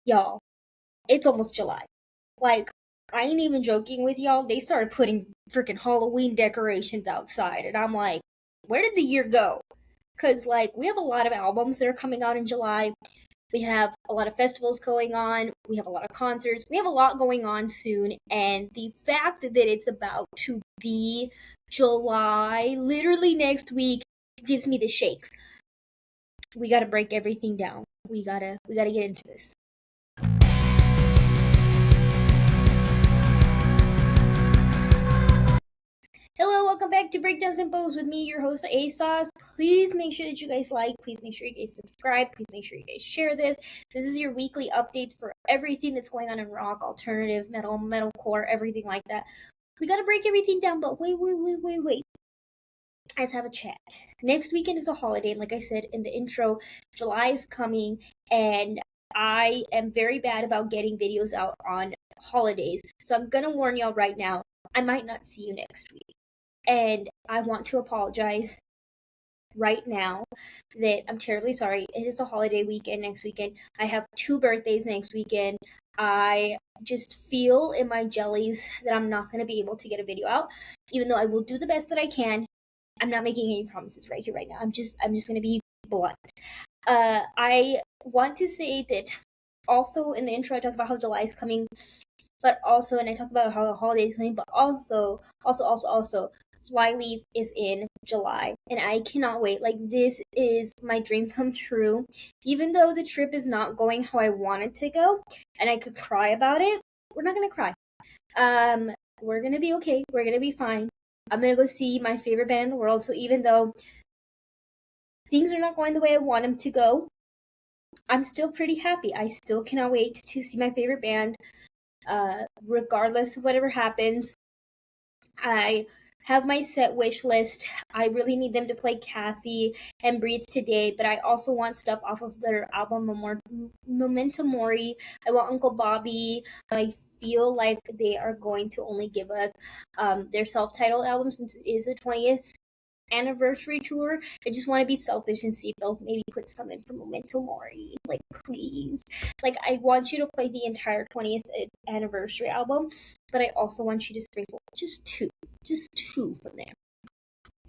Y'all, it's almost July. Like, I ain't even joking with y'all. They started putting freaking Halloween decorations outside, and I'm like, where did the year go? Because, like, we have a lot of albums that are coming out in July. We have a lot of festivals going on. We have a lot of concerts. We have a lot going on soon. And the fact that it's about to be July, literally next week, gives me the shakes. We gotta break everything down. We gotta get into this. Hello, welcome back to Breakdowns and Bows with me, your host ASOS. Please make sure that you guys like, please make sure you guys subscribe, please make sure you guys share this. This is your weekly updates for everything that's going on in rock, alternative, metal, metalcore, everything like that. We gotta break everything down, but wait. Let's have a chat. Next weekend is a holiday, and like I said in the intro, July is coming, and I am very bad about getting videos out on holidays. So I'm gonna warn y'all right now, I might not see you next week. And I want to apologize right now that I'm terribly sorry. It is a holiday weekend next weekend. I have 2 birthdays next weekend. I just feel in my jellies that I'm not going to be able to get a video out, even though I will do the best that I can. I'm not making any promises right here, right now. I'm just going to be blunt. I want to say that also in the intro, I talked about how July is coming, but also, and I talked about how the holiday is coming, but also, Flyleaf is in July, and I cannot wait. Like, this is my dream come true. Even though the trip is not going how I want it to go, and I could cry about it, we're not gonna cry. We're gonna be okay. We're gonna be fine. I'm gonna go see my favorite band in the world. So even though things are not going the way I want them to go, I'm still pretty happy. I still cannot wait to see my favorite band. Regardless of whatever happens, I have my set wish list. I really need them to play Cassie and Breathe Today, but I also want stuff off of their album Memento Mori. I want Uncle Bobby. I feel like they are going to only give us their self-titled album since it is the 20th anniversary tour. I just want to be selfish and see if they'll maybe put some in for Memento Mori. Like, please. Like, I want you to play the entire 20th anniversary album, but I also want you to sprinkle just two from there.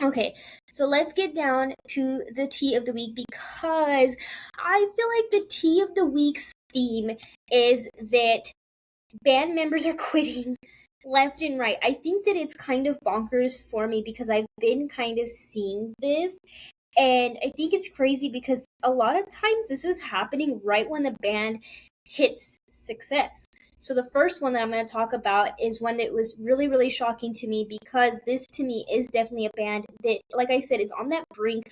Okay, so let's get down to the tea of the week, because I feel like the tea of the week's theme is that band members are quitting left and right. I think that it's kind of bonkers for me because I've been kind of seeing this, and I think it's crazy because a lot of times this is happening right when the band hits success. So the first one that I'm going to talk about is one that was really, really shocking to me, because this to me is definitely a band that, like I said, is on that brink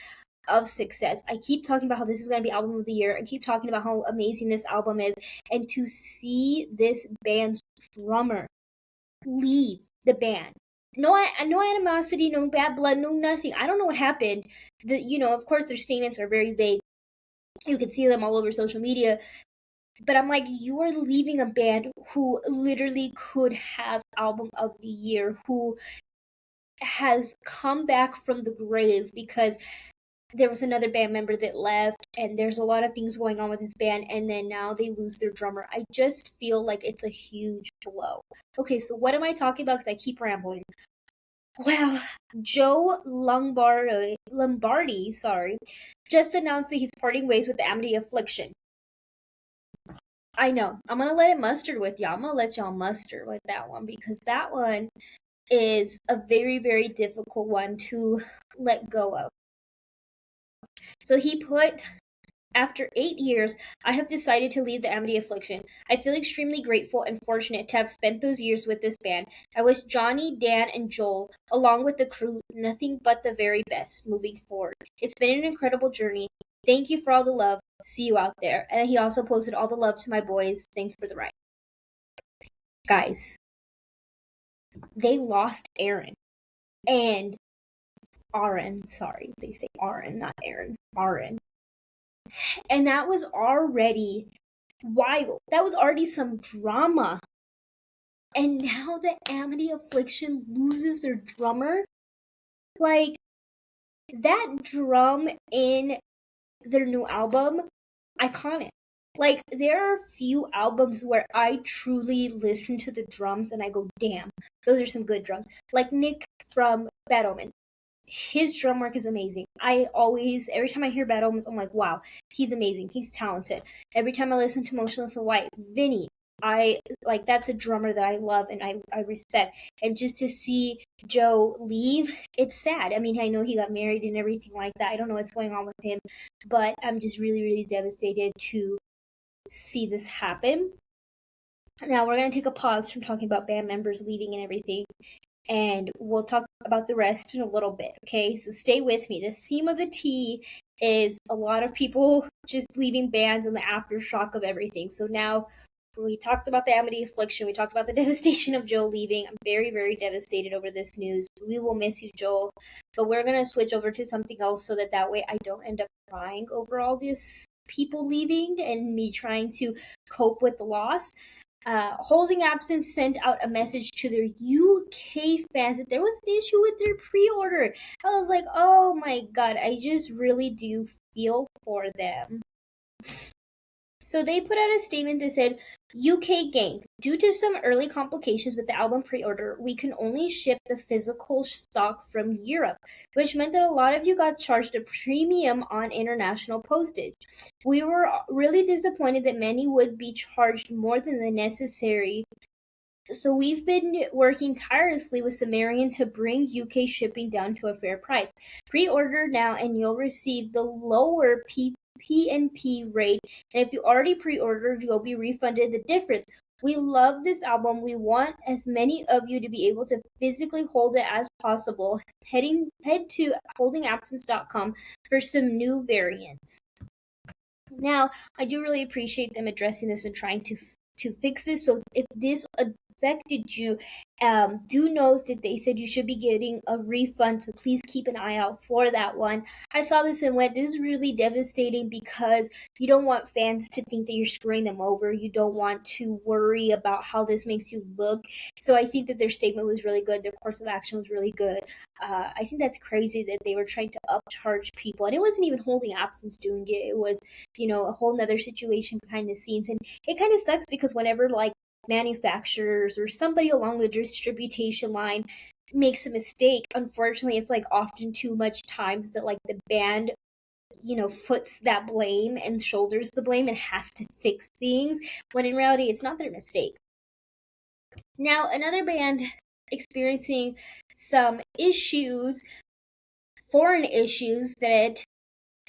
of success. I keep talking about how this is going to be album of the year. I keep talking about how amazing this album is. And to see this band's drummer leave the band, no animosity, no bad blood, no nothing. I don't know what happened. Of course, their statements are very vague. You can see them all over social media. But I'm like, you are leaving a band who literally could have album of the year, who has come back from the grave because there was another band member that left, and there's a lot of things going on with this band, and then now they lose their drummer. I just feel like it's a huge blow. Okay, so what am I talking about? Because I keep rambling. Well, Joe Lombardi, just announced that he's parting ways with the Amity Affliction. I know. I'm gonna let it mustard with y'all. I'm gonna let y'all muster with that one, because that one is a very, very difficult one to let go of. So he put, after 8 years, I have decided to leave the Amity Affliction. I feel extremely grateful and fortunate to have spent those years with this band. I wish Johnny, Dan, and Joel, along with the crew, nothing but the very best moving forward. It's been an incredible journey. Thank you for all the love. See you out there. And he also posted all the love to my boys. Thanks for the ride. Guys, they lost Aaron. And Aaron, sorry, they say Aaron, not Aaron. Aaron. And that was already wild. That was already some drama. And now the Amity Affliction loses their drummer. Like, that drum in their new album, iconic. Like, there are a few albums where I truly listen to the drums and I go, damn, those are some good drums. Like Nick from Bad Omens. His drum work is amazing. Every time I hear Bad Omens, I'm like, wow, he's amazing. He's talented. Every time I listen to Motionless in White, Vinny, that's a drummer that I love and I respect. And just to see Joe leave, it's sad. I mean, I know he got married and everything like that. I don't know what's going on with him, but I'm just really, really devastated to see this happen. Now we're going to take a pause from talking about band members leaving and everything, and we'll talk about the rest in a little bit, okay? So stay with me. The theme of the tea is a lot of people just leaving bands and the aftershock of everything. So now we talked about the Amity Affliction. We talked about the devastation of Joel leaving. I'm very, very devastated over this news. We will miss you, Joel. But we're going to switch over to something else so that way I don't end up crying over all these people leaving and me trying to cope with the loss. Holding Absence sent out a message to their UK fans that there was an issue with their pre-order. I was like, oh my god, I just really do feel for them. So they put out a statement that said, UK gang, due to some early complications with the album pre-order, we can only ship the physical stock from Europe, which meant that a lot of you got charged a premium on international postage. We were really disappointed that many would be charged more than the necessary. So we've been working tirelessly with Sumerian to bring UK shipping down to a fair price. Pre-order now and you'll receive the lower PNP rate, and if you already pre-ordered, you'll be refunded the difference. We love this album. We want as many of you to be able to physically hold it as possible. Head to holdingabsence.com for some new variants. Now, I do really appreciate them addressing this and trying to fix this. So if this affected you, do note that they said you should be getting a refund, so please keep an eye out for that one. I saw this and went, this is really devastating because you don't want fans to think that you're screwing them over. You don't want to worry about how this makes you look. So I think that their statement was really good. Their course of action was really good. I think that's crazy that they were trying to upcharge people, and it wasn't even Holding Absence doing it. It was, a whole nother situation behind the scenes, and it kind of sucks because whenever manufacturers or somebody along the distribution line makes a mistake, unfortunately it's often too much times that the band foots that blame and shoulders the blame and has to fix things, when in reality it's not their mistake. Now, another band experiencing some issues, foreign issues, that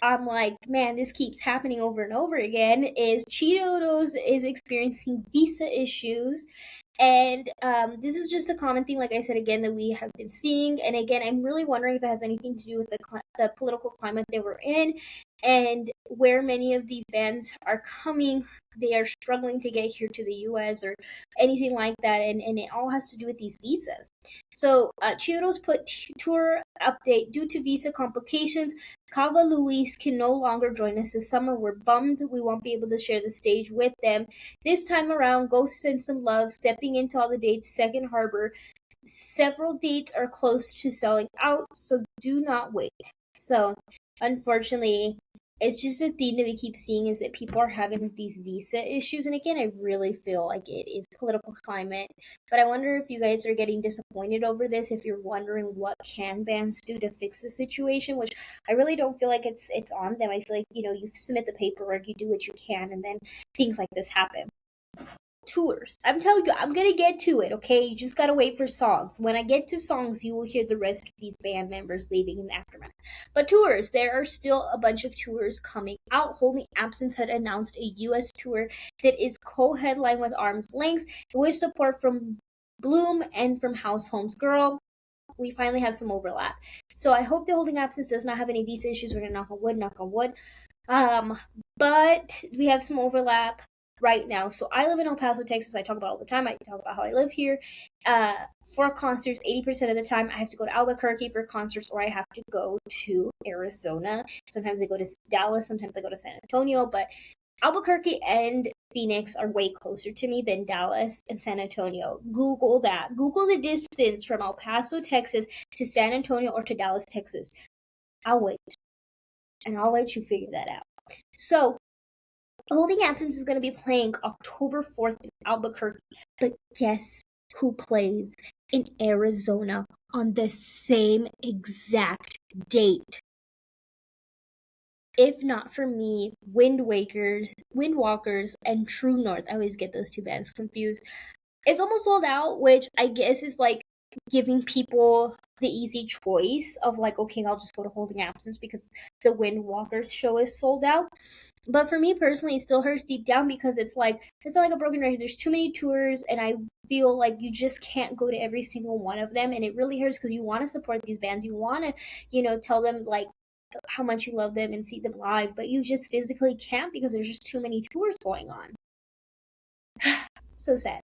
I'm like, man, this keeps happening over and over again, is Cheetos is experiencing visa issues. And this is just a common thing, like I said again, that we have been seeing. And again, I'm really wondering if it has anything to do with the political climate that we're in and where many of these bands are coming. They are struggling to get here to the US or anything like that. And it all has to do with these visas. So Chiodos put tour update: due to visa complications, Kava Luis can no longer join us this summer. We're bummed we won't be able to share the stage with them. This time around, go send some love, stepping into all the dates. Second Harbor. Several dates are close to selling out, so do not wait. So, unfortunately, it's just a theme that we keep seeing, is that people are having these visa issues. And again, I really feel like it is political climate. But I wonder if you guys are getting disappointed over this, if you're wondering what can bands do to fix the situation, which I really don't feel like it's on them. I feel like, you submit the paperwork, you do what you can, and then things like this happen. Tours. I'm telling you, I'm gonna get to it, okay? You just gotta wait for songs. When I get to songs, you will hear the rest of these band members leaving in the aftermath. But tours, there are still a bunch of tours coming out. Holding Absence had announced a US tour that is co-headlined with Arm's Length, with support from Bloom and from House Holmes Girl. We finally have some overlap. So I hope the Holding Absence does not have any visa issues. We're gonna knock on wood, knock on wood. But we have some overlap right now. So I live in El Paso, Texas. I talk about all the time. I talk about how I live here. For concerts, 80% of the time I have to go to Albuquerque for concerts, or I have to go to Arizona. Sometimes I go to Dallas, sometimes I go to San Antonio, but Albuquerque and Phoenix are way closer to me than Dallas and San Antonio. Google that. Google the distance from El Paso, Texas to San Antonio or to Dallas, Texas. I'll wait. And I'll let you figure that out. So, Holding Absence is going to be playing October 4th in Albuquerque. But guess who plays in Arizona on the same exact date? If not for me, Windwalkers, and True North. I always get those two bands confused. It's almost sold out, which I guess is like giving people the easy choice of like, okay, I'll just go to Holding Absence because the Windwalkers show is sold out. But for me personally, it still hurts deep down because it's not like a broken record. There's too many tours, and I feel like you just can't go to every single one of them, and it really hurts because you want to support these bands, you want to, tell them like how much you love them and see them live, but you just physically can't because there's just too many tours going on. So sad.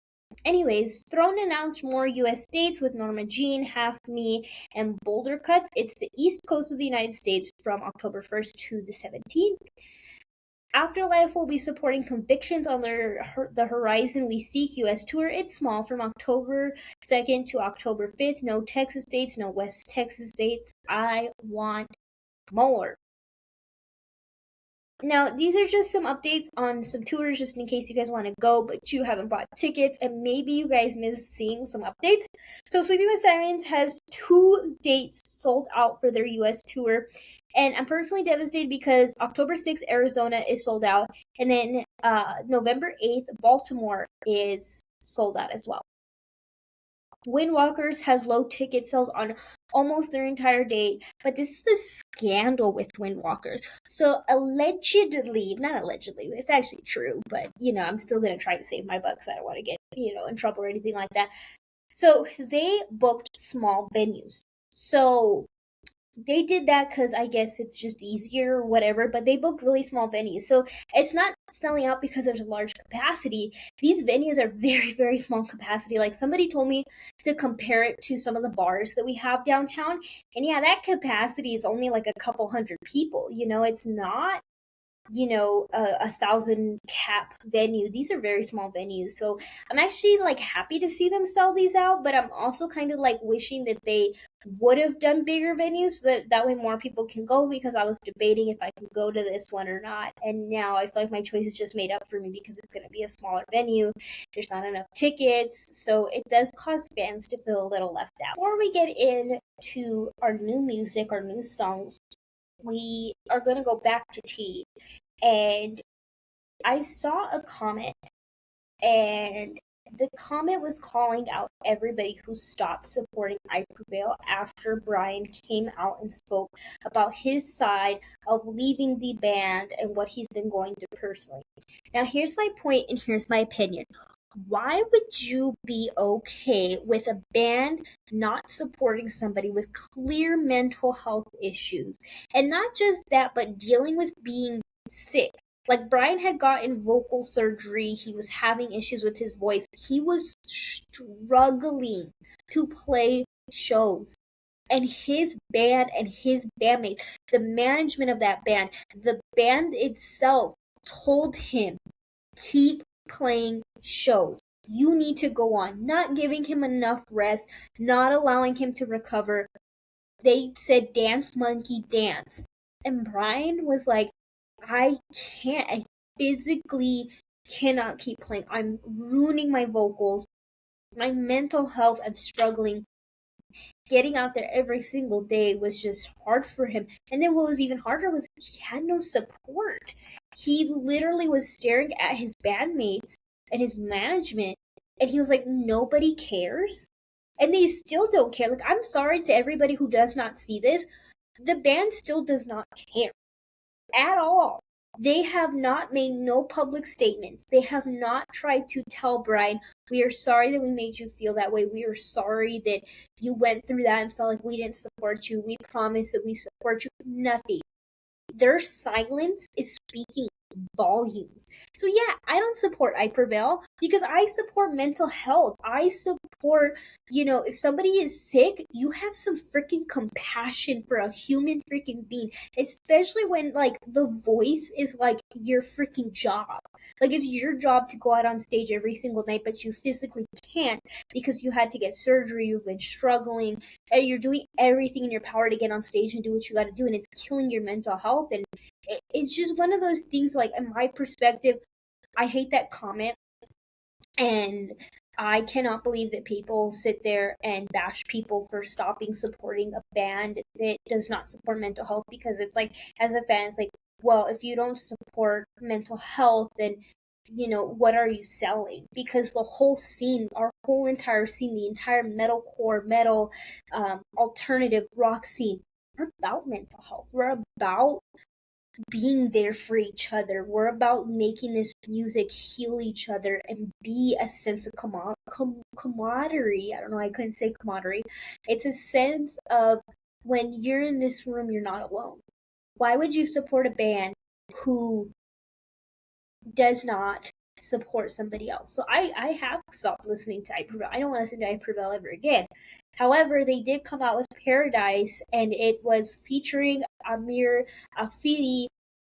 Anyways, Throne announced more US dates with Norma Jean, Half Me, and Boulder Cuts. It's the east coast of the United States from October 1st to the 17th. Afterlife will be supporting Convictions on the Horizon We Seek US tour. It's small from October 2nd to October 5th. No Texas dates, no West Texas dates. I want more. Now, these are just some updates on some tours just in case you guys want to go, but you haven't bought tickets, and maybe you guys missed seeing some updates. So, Sleeping with Sirens has 2 dates sold out for their US tour, and I'm personally devastated because October 6th, Arizona is sold out, and then November 8th, Baltimore is sold out as well. Windwalkers has low ticket sales on almost their entire date, but this is the scandal with Windwalkers. So allegedly, not allegedly, it's actually true, but I'm still gonna try to save my bucks. I don't want to get in trouble or anything like that. So they booked small venues. So they did that because I guess it's just easier or whatever, but they booked really small venues. So it's not selling out because there's a large capacity. These venues are very, very small capacity. Like somebody told me to compare it to some of the bars that we have downtown. And yeah, that capacity is only like a couple hundred people. It's not a 1,000 cap venue. These are very small venues, so I'm actually like happy to see them sell these out, but I'm also kind of like wishing that they would have done bigger venues so that way more people can go, because I was debating if I could go to this one or not, and now I feel like my choice is just made up for me because it's going to be a smaller venue. There's not enough tickets, so it does cause fans to feel a little left out. Before we get into our new music, our new songs, we are going to go back to tea. And I saw a comment, and the comment was calling out everybody who stopped supporting I Prevail after Brian came out and spoke about his side of leaving the band and what he's been going through personally. Now, here's my point, and here's my opinion. Why would you be okay with a band not supporting somebody with clear mental health issues? And not just that, but dealing with being sick. Like, Brian had gotten vocal surgery, he was having issues with his voice, he was struggling to play shows. And his band and his bandmates, the management of that band, the band itself told him, keep playing shows. You need to go on. Not giving him enough rest, not allowing him to recover. They said, dance, monkey, dance. And Brian was like, I can't. I physically cannot keep playing. I'm ruining my vocals, my mental health. I'm struggling. Getting out there every single day was just hard for him. And then what was even harder was he had no support. He literally was staring at his bandmates and his management, and he was like, nobody cares. And they still don't care. Like, I'm sorry to everybody who does not see this. The band still does not care at all. They have not made no public statements. They have not tried to tell Brian, we are sorry that we made you feel that way. We are sorry that you went through that and felt like we didn't support you. We promise that we support you. Nothing. Their silence is speaking volumes. So yeah, I don't support I Prevail because I support mental health. I support, if somebody is sick, you have some freaking compassion for a human freaking being, especially when like the voice is like your freaking job. Like, it's your job to go out on stage every single night, but you physically can't because you had to get surgery, you've been struggling, and you're doing everything in your power to get on stage and do what you got to do, and it's killing your mental health. And it's just one of those things, like, in my perspective, I hate that comment, and I cannot believe that people sit there and bash people for stopping supporting a band that does not support mental health, because it's like, as a fan, it's like, well, if you don't support mental health, then what are you selling? Because the whole scene, our whole entire scene, the entire metalcore, metal, alternative rock scene, we're about mental health. We're about being there for each other. We're about making this music heal each other and be a sense of camaraderie. I don't know, I couldn't say camaraderie. It's a sense of, when you're in this room, you're not alone. Why would you support a band who does not support somebody else? So I have stopped listening to Prevail. I don't want to listen to Prevail ever again. However, they did come out with Paradise, and it was featuring Amira Affliction.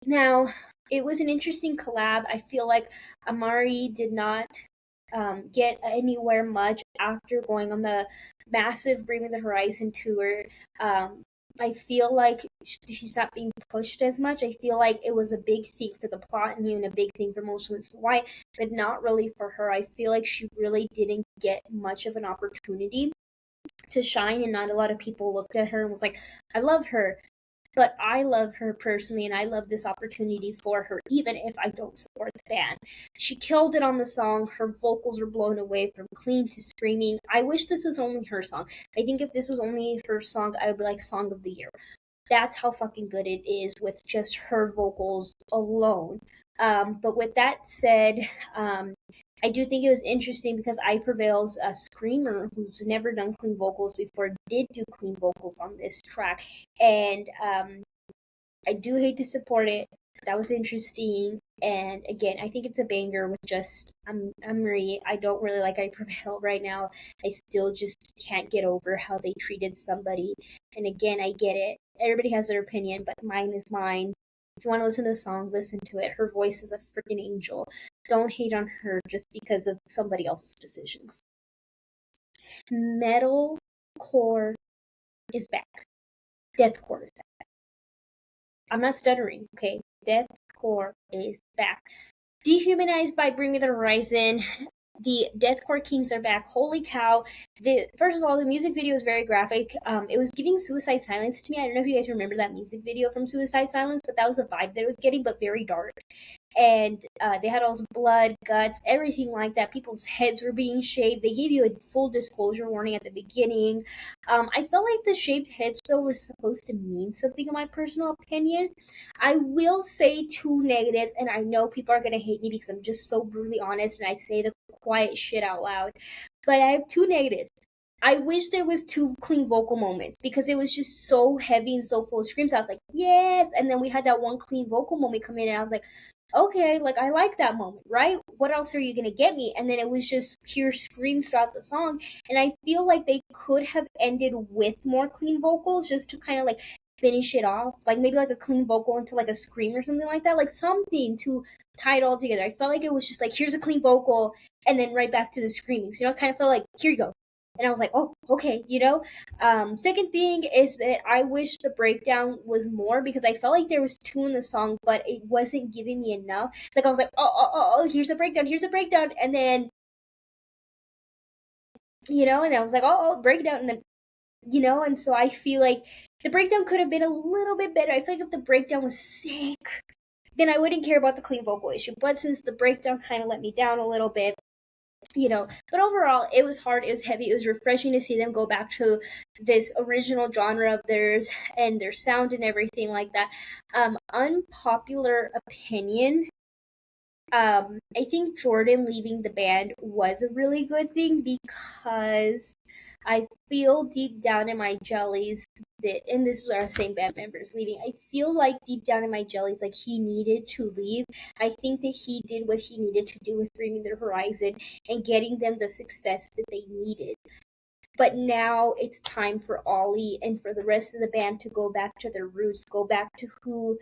Now, it was an interesting collab. I feel like Amari did not get anywhere much after going on the massive Bring Me the Horizon tour. I feel like she's not being pushed as much. I feel like it was a big thing for the plot and even a big thing for Motionless White, but not really for her. I feel like she really didn't get much of an opportunity to shine, and not a lot of people looked at her and was like, I love her. But I love her personally, and I love this opportunity for her, even if I don't support the band. She killed it on the song. Her vocals were blown away from clean to screaming. I wish this was only her song. I think if this was only her song, I would be like Song of the Year. That's how fucking good it is with just her vocals alone. But with that said, I do think it was interesting because Prevail's a screamer who's never done clean vocals before did do clean vocals on this track, and I do hate to support it. That was interesting, and again, I think it's a banger with just Amiri. I don't really like Prevail right now. I still just can't get over how they treated somebody. And again, I get it. Everybody has their opinion, but mine is mine. If you want to listen to the song, listen to it. Her voice is a freaking angel. Don't hate on her just because of somebody else's decisions. Metalcore is back. Deathcore is back. I'm not stuttering, okay? Deathcore is back. Dehumanized by Bring Me the Horizon. The Deathcore Kings are back. Holy cow. First of all, the music video is very graphic. It was giving Suicide Silence to me. I don't know if you guys remember that music video from Suicide Silence, but that was the vibe that it was getting, but very dark. And they had all this blood, guts, everything like that. People's heads were being shaved. They gave you a full disclosure warning at the beginning. I felt like the shaved heads, though, were supposed to mean something, in my personal opinion. I will say two negatives, and I know people are going to hate me because I'm just so brutally honest and I say the quiet shit out loud. But I have two negatives. I wish there was two clean vocal moments because it was just so heavy and so full of screams. I was like, yes. And then we had that one clean vocal moment come in, and I was like, okay, like, I like that moment, right? What else are you gonna get me? And then it was just pure screams throughout the song. And I feel like they could have ended with more clean vocals just to kind of like finish it off. Like maybe like a clean vocal into like a scream or something like that. Like something to tie it all together. I felt like it was just like, here's a clean vocal and then right back to the screamings. It kind of felt like, here you go. And I was like, oh, okay. Second thing is that I wish the breakdown was more because I felt like there was two in the song, but it wasn't giving me enough. Like I was like, oh, here's a breakdown, and then and I was like, oh, breakdown, and then and so I feel like the breakdown could have been a little bit better. I feel like if the breakdown was sick, then I wouldn't care about the clean vocal issue. But since the breakdown kind of let me down a little bit, but overall it was hard, it was heavy, it was refreshing to see them go back to this original genre of theirs and their sound and everything like that. Unpopular opinion, I think Jordan leaving the band was a really good thing because I feel deep down in my jellies that, and this is our same band members leaving, I feel like deep down in my jellies, like he needed to leave. I think that he did what he needed to do with Bringing the Horizon and getting them the success that they needed. But now it's time for Ollie and for the rest of the band to go back to their roots, go back to who,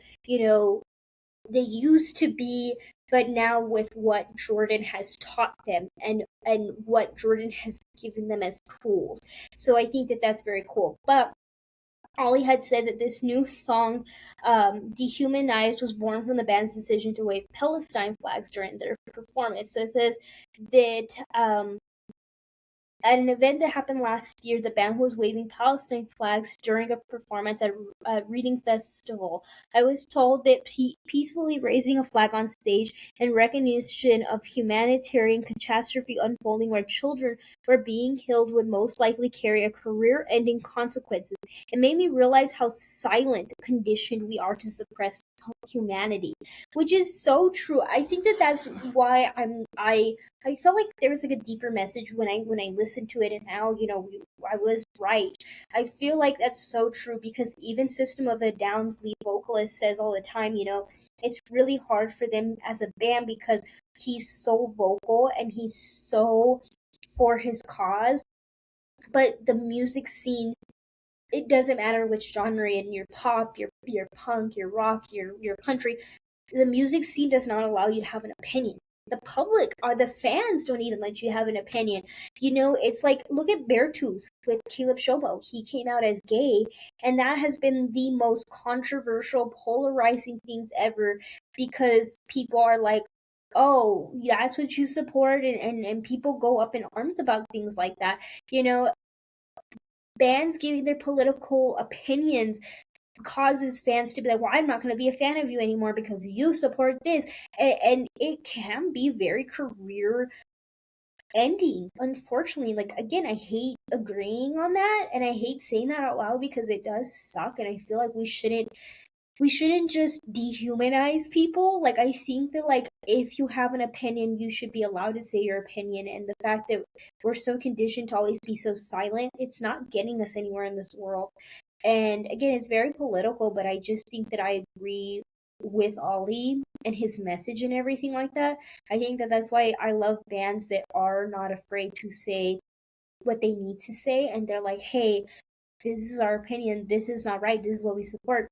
they used to be, but now with what Jordan has taught them and what Jordan has given them as tools. So I think that that's very cool. But Ollie had said that this new song, Dehumanized, was born from the band's decision to wave Palestine flags during their performance. So it says that at an event that happened last year, the band was waving Palestine flags during a performance at a reading festival. I was told that peacefully raising a flag on stage in recognition of humanitarian catastrophe unfolding where children were being killed would most likely carry a career-ending consequences. It made me realize how silent, conditioned we are to suppress humanity, which is so true. I think that that's why I felt like there was like a deeper message when I listened to it, and now I was right. I feel like that's so true because even System of a Down's lead vocalist says all the time, it's really hard for them as a band because he's so vocal and he's so for his cause, but the music scene, it doesn't matter which genre, in your pop, your punk, your rock, your country, the music scene does not allow you to have an opinion. The public or the fans don't even let you have an opinion. It's like, look at Beartooth with Caleb Shobo. He came out as gay, and that has been the most controversial, polarizing things ever because people are like, oh, that's what you support, and people go up in arms about things like that. Bands giving their political opinions causes fans to be like, well, I'm not going to be a fan of you anymore because you support this. And it can be very career ending, unfortunately. Like, again, I hate agreeing on that, and I hate saying that out loud because it does suck, and I feel like we shouldn't just dehumanize people. Like, I think that, like, if you have an opinion, you should be allowed to say your opinion. And the fact that we're so conditioned to always be so silent, it's not getting us anywhere in this world. And again, it's very political, but I just think that I agree with Ollie and his message and everything like that. I think that that's why I love bands that are not afraid to say what they need to say, and they're like, hey, this is our opinion, this is not right, this is what we support.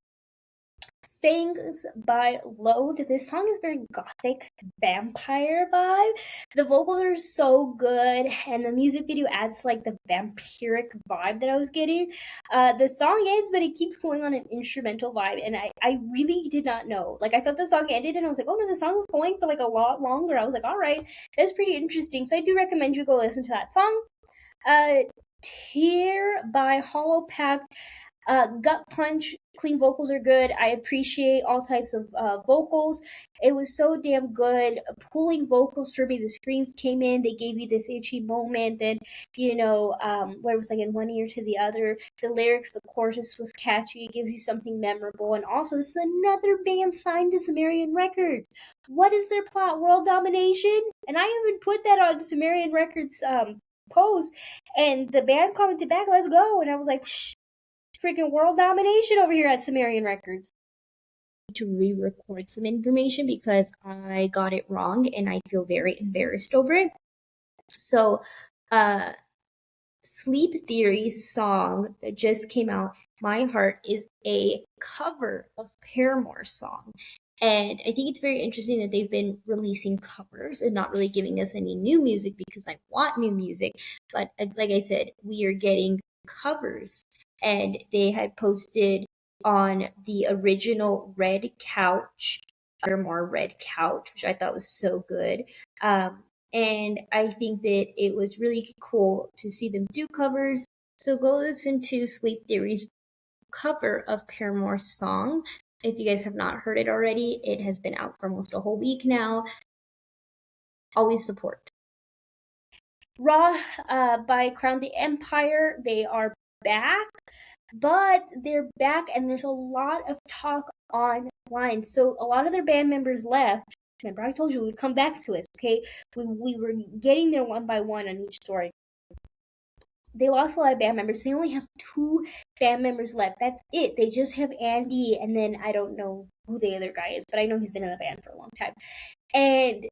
Things by Loathe. This song is very gothic vampire vibe. The vocals are so good, and the music video adds to like the vampiric vibe that I was getting. The song ends, but it keeps going on an instrumental vibe, and I really did not know. Like, I thought the song ended, and I was like, oh no, the song is going for like a lot longer. I was like, all right, that's pretty interesting. So I do recommend you go listen to that song. Uh, Tear by Hollow Pact. Gut punch, clean vocals are good. I appreciate all types of vocals. It was so damn good. Pulling vocals for me. The screams came in. They gave you this itchy moment. Then, where it was like in one ear to the other. The lyrics, the chorus was catchy. It gives you something memorable. And also, this is another band signed to Sumerian Records. What is their plot? World domination? And I even put that on Sumerian Records post, and the band commented back, "Let's go." And I was like, shh, freaking world domination over here at Sumerian Records. To re-record some information because I got it wrong and I feel very embarrassed over it. So, uh, Sleep Theory's song that just came out, My Heart, is a cover of Paramore's song. And I think it's very interesting that they've been releasing covers and not really giving us any new music because I want new music. But like I said, we are getting covers. And they had posted on the original Red Couch, Paramore Red Couch, which I thought was so good. And I think that it was really cool to see them do covers. So go listen to Sleep Theory's cover of Paramore's song. If you guys have not heard it already, it has been out for almost a whole week now. Always support. Raw by Crown the Empire. They are back, but they're back and there's a lot of talk online. So a lot of their band members left. Remember, I told you we would come back to it, okay? We were getting there one by one on each story. They lost a lot of band members. They only have 2 band members left. That's it. They just have Andy, and then I don't know who the other guy is, but I know he's been in the band for a long time. And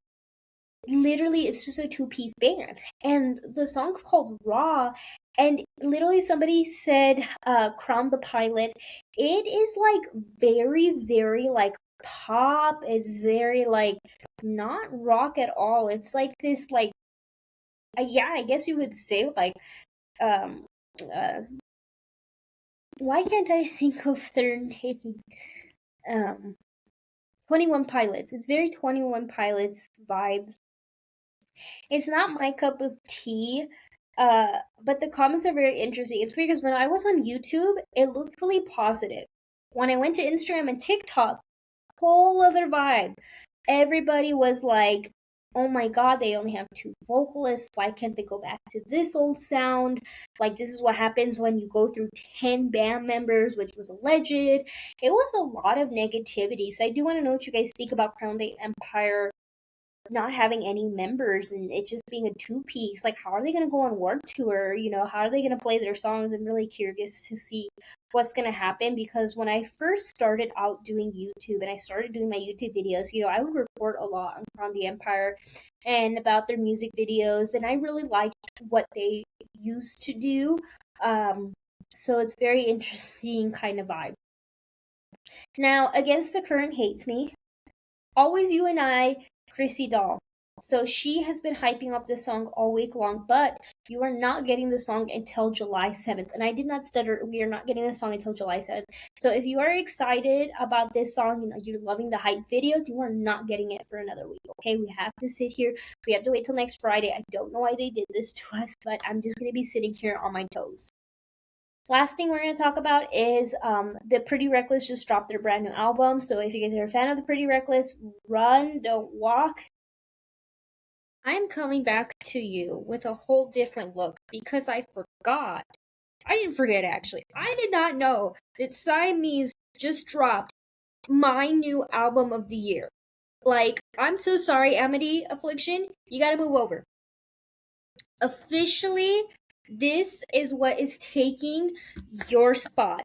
literally, it's just a 2-piece band. And the song's called Raw. And literally, somebody said, Crown the Pilot. It is like very, very like pop. It's very like not rock at all. It's like this, like, yeah, I guess you would say like um uh why can't I think of their name? 21 Pilots. It's very 21 Pilots vibes. It's not my cup of tea, but the comments are very interesting. It's weird because when I was on YouTube, it looked really positive. When I went to Instagram and TikTok, whole other vibe. Everybody was like, oh my god, they only have two vocalists. Why can't they go back to this old sound? Like, this is what happens when you go through 10 band members, which was alleged. It was a lot of negativity. So I do want to know what you guys think about Crown the Empire not having any members and it just being a two-piece. Like, how are they going to go on Warped Tour? You know, how are they going to play their songs? I'm really curious to see what's going to happen, because when I first started out doing YouTube and I started doing my YouTube videos, you know, I would report a lot on the Empire and about their music videos, and I really liked what they used to do. So it's very interesting kind of vibe. Now, Against the Current hates me. Always You and I, Chrissy Doll. So she has been hyping up this song all week long, but you are not getting the song until July 7th. And I did not stutter. We are not getting the song until July 7th. So if you are excited about this song, you know, you're loving the hype videos, you are not getting it for another week. Okay, we have to sit here. We have to wait till next Friday. I don't know why they did this to us, but I'm just going to be sitting here on my toes. Last thing we're going to talk about is the Pretty Reckless just dropped their brand new album. So if you guys are a fan of the Pretty Reckless, run, don't walk. I'm coming back to you with a whole different look because I forgot. I didn't forget, actually. I did not know that Siamese just dropped my new album of the year. Like, I'm so sorry, Amity Affliction. You gotta move over. Officially, this is what is taking your spot.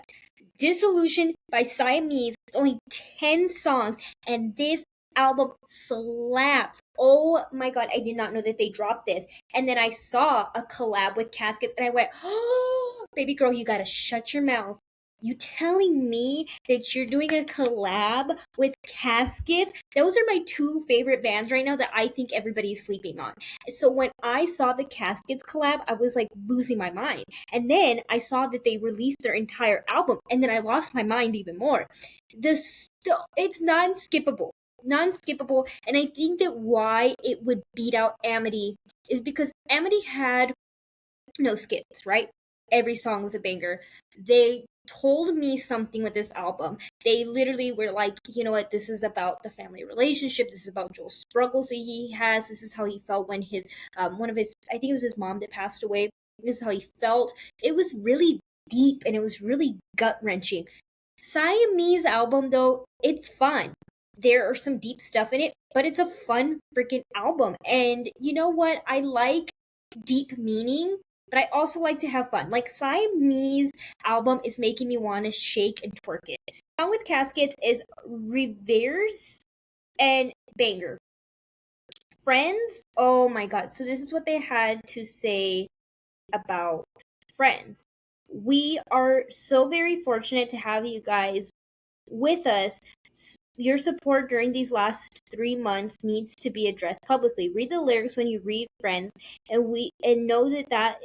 Dissolution by Siamese. It's only 10 songs, and this album slaps. Oh my god, I did not know that they dropped this. And then I saw a collab with Caskets, and I went, oh, baby girl, you gotta shut your mouth. You telling me that you're doing a collab with Caskets? Those are my two favorite bands right now that I think everybody's sleeping on. So when I saw the Caskets collab, I was like losing my mind. And then I saw that they released their entire album, and then I lost my mind even more. It's non-skippable. Non-skippable. And I think that why it would beat out Amity is because Amity had no skips, right? Every song was a banger. They told me something with this album. They literally were like, you know what, this is about the family relationship. This is about Joel's struggles that he has. This is how he felt when his one of his, I think it was his mom that passed away. This is how he felt. It was really deep and it was really gut wrenching. Siamese album though, it's fun. There are some deep stuff in it, but it's a fun freaking album. And you know what? I like deep meaning, but I also like to have fun. Like, Siamese album is making me want to shake and twerk it. Song with Caskets is Reverse and Banger. Friends, oh my god. So this is what they had to say about Friends. We are so very fortunate to have you guys with us. Your support during these last 3 months needs to be addressed publicly. Read the lyrics when you read Friends, and know that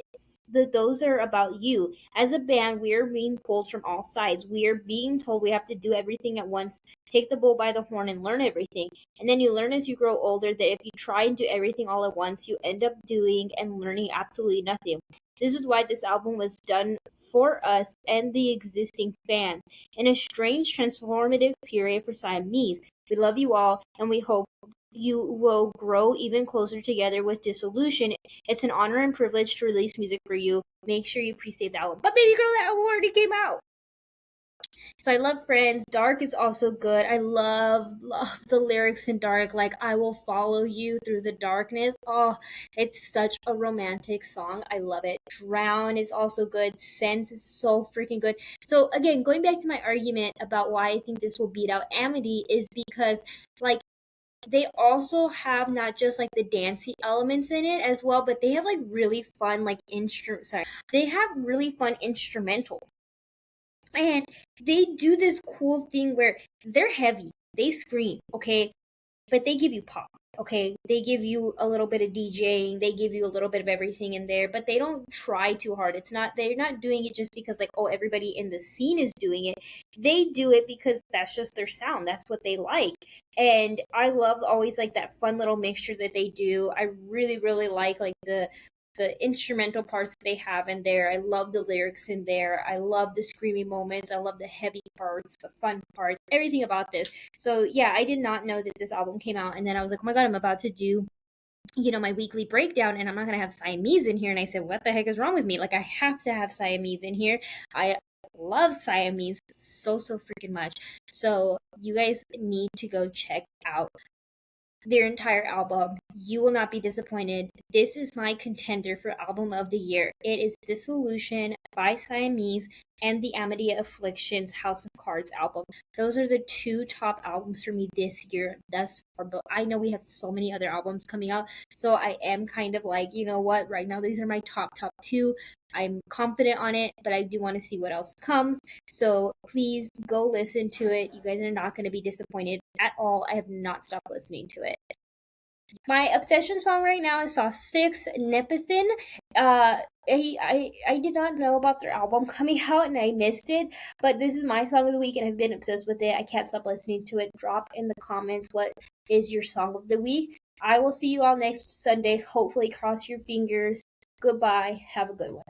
those are about you. As a band, we are being pulled from all sides. We are being told we have to do everything at once, take the bull by the horn, and learn everything. And then you learn as you grow older that if you try and do everything all at once, you end up doing and learning absolutely nothing. This is why this album was done for us and the existing fans, in a strange transformative period for Siamese. We love you all, and we hope you will grow even closer together with Dissolution. It's an honor and privilege to release music for you. Make sure you pre-save the album. But baby girl, that album already came out. So I love Friends. Dark is also good. I love the lyrics in Dark. Like, I will follow you through the darkness. Oh, it's such a romantic song. I love it. Drown is also good. Sense is so freaking good. So again, going back to my argument about why I think this will beat out Amity is because, like, they also have not just like the dancey elements in it as well, but they have like really fun like they have really fun instrumentals. And they do this cool thing where they're heavy, they scream, okay, but they give you pop. okay, they give you a little bit of DJing, they give you a little bit of everything in there, but they don't try too hard. It's not, they're not doing it just because like, oh, everybody in the scene is doing it. They do it because that's just their sound. That's what they like. And I love always like that fun little mixture that they do. I really, really like the instrumental parts that they have in there. I love the lyrics in there. I love the screamy moments. I love the heavy parts, the fun parts, everything about this. So yeah, I did not know that this album came out, and then I was like, oh my god, I'm about to do my weekly breakdown, and I'm not gonna have Siamese in here. And I said, what the heck is wrong with me? Like, I have to have Siamese in here. I love Siamese so freaking much. So you guys need to go check out their entire album. You will not be disappointed. This is my contender for album of the year. It is Dissolution by Siamese and the Amity Affliction's House of Cards album. Those are the two top albums for me this year thus far. But I know we have so many other albums coming out, so I am kind of like, you know what? Right now, these are my top two. I'm confident on it, but I do want to see what else comes. So please go listen to it. You guys are not going to be disappointed at all. I have not stopped listening to it. My obsession song right now is Saw 6 Nepenthe. I did not know about their album coming out and I missed it, but this is my song of the week and I've been obsessed with it. I can't stop listening to it. Drop in the comments what is your song of the week. I will see you all next Sunday. Hopefully, cross your fingers. Goodbye. Have a good one.